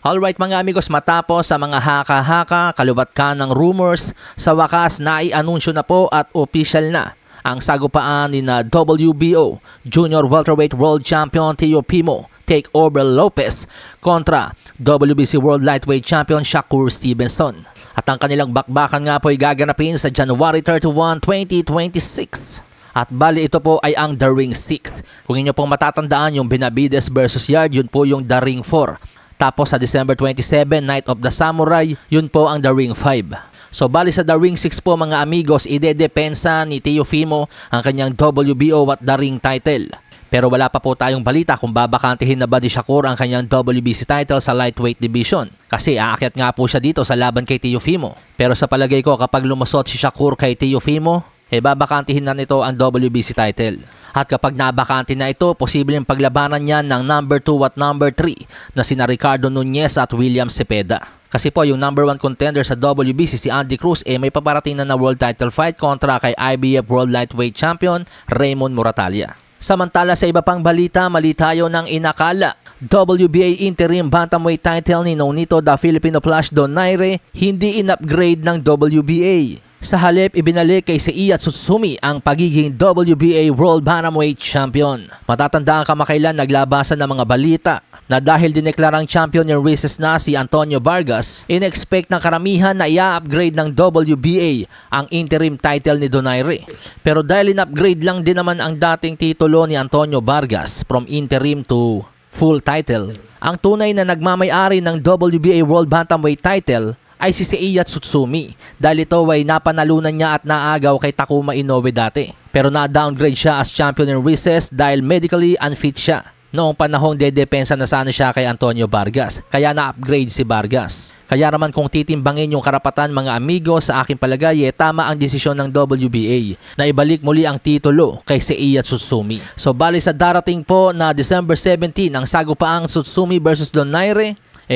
Alright mga amigos, matapos sa mga haka-haka, kalubatkan ng rumors, sa wakas nai-anunsyo na po at official na ang sagupaan ni na WBO Junior Welterweight World Champion Teofimo Takeover Lopez kontra WBC World Lightweight Champion Shakur Stevenson. At ang kanilang bakbakan nga po ay gaganapin sa January 31, 2026. At bali ito po ay ang The Ring 6. Kung inyo pong matatandaan yung Benavides versus Yard, yun po yung The Ring 4. Tapos sa December 27, Night of the Samurai, yun po ang The Ring 5. So bali sa The Ring 6 po mga amigos, idedepensa ni Teofimo ang kanyang WBO at The Ring title. Pero wala pa po tayong balita kung babakantihin na ba ni Shakur ang kanyang WBC title sa lightweight division. Kasi aakyat nga po siya dito sa laban kay Teofimo. Pero sa palagay ko kapag lumusot si Shakur kay Teofimo, babakantihin na nito ang WBC title. At kapag nabakante na ito, posibleng paglabanan niya ng number 2 at number 3 na sina Ricardo Nunez at William Cepeda. Kasi po yung number 1 contender sa WBC si Andy Cruz may paparating na world title fight kontra kay IBF World Lightweight Champion Raymond Moratalia. Samantala sa iba pang balita, mali tayo ng inakala. WBA Interim Bantamweight title ni Nonito da Filipino Flash Donaire hindi in-upgrade ng WBA. Sa halip, ibinalik kay Seiya Tsutsumi ang pagiging WBA World Bantamweight Champion. Matatandaan kamakailan naglabasan ng mga balita na dahil dineklarang champion yung recess na si Antonio Vargas, in-expect ng karamihan na i-upgrade ng WBA ang interim title ni Donaire. Pero dahil in-upgrade lang din naman ang dating titulo ni Antonio Vargas from interim to full title, ang tunay na nagmamay-ari ng WBA World Bantamweight title ay si Seiya Tsutsumi dahil ito ay napanalunan niya at naagaw kay Takuma Inoue dati. Pero na-downgrade siya as champion in recess dahil medically unfit siya. Noong panahong dedepensa na sana siya kay Antonio Vargas, kaya na-upgrade si Vargas. Kaya naman kung titimbangin yung karapatan mga amigo, sa aking palagay tama ang desisyon ng WBA na ibalik muli ang titulo kay Seiya Tsutsumi. So bali sa darating po na December 17 ang sagupaang Tsutsumi versus Donaire,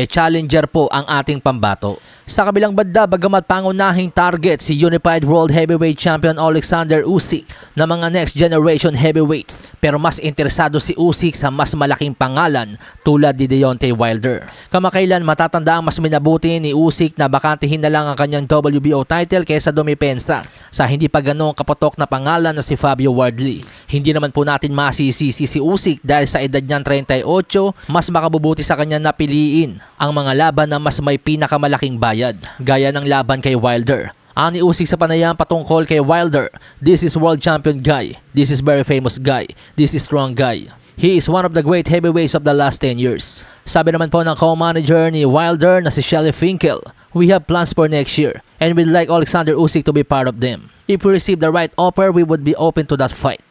challenger po ang ating pambato. Sa kabilang banda, bagamat pangunahing target si Unified World Heavyweight Champion Alexander Usyk na mga next generation heavyweights, pero mas interesado si Usyk sa mas malaking pangalan tulad ni Deontay Wilder. Kamakailan matatanda ang mas minabuti ni Usyk na bakantihin na lang ang kanyang WBO title kaysa dumipensa sa hindi pa ganong kapatok na pangalan na si Fabio Wardley. Hindi naman po natin masisisi si Usyk dahil sa edad niyang 38, mas makabubuti sa kanya na piliin ang mga laban na mas may pinakamalaking bayad, gaya ng laban kay Wilder. Ani Usyk sa panayam patungkol kay Wilder, "This is world champion guy. This is very famous guy. This is strong guy. He is one of the great heavyweights of the last 10 years. Sabi naman po ng co-manager ni Wilder na si Shelly Finkel, "We have plans for next year and we'd like Alexander Usyk to be part of them. If we receive the right offer, we would be open to that fight."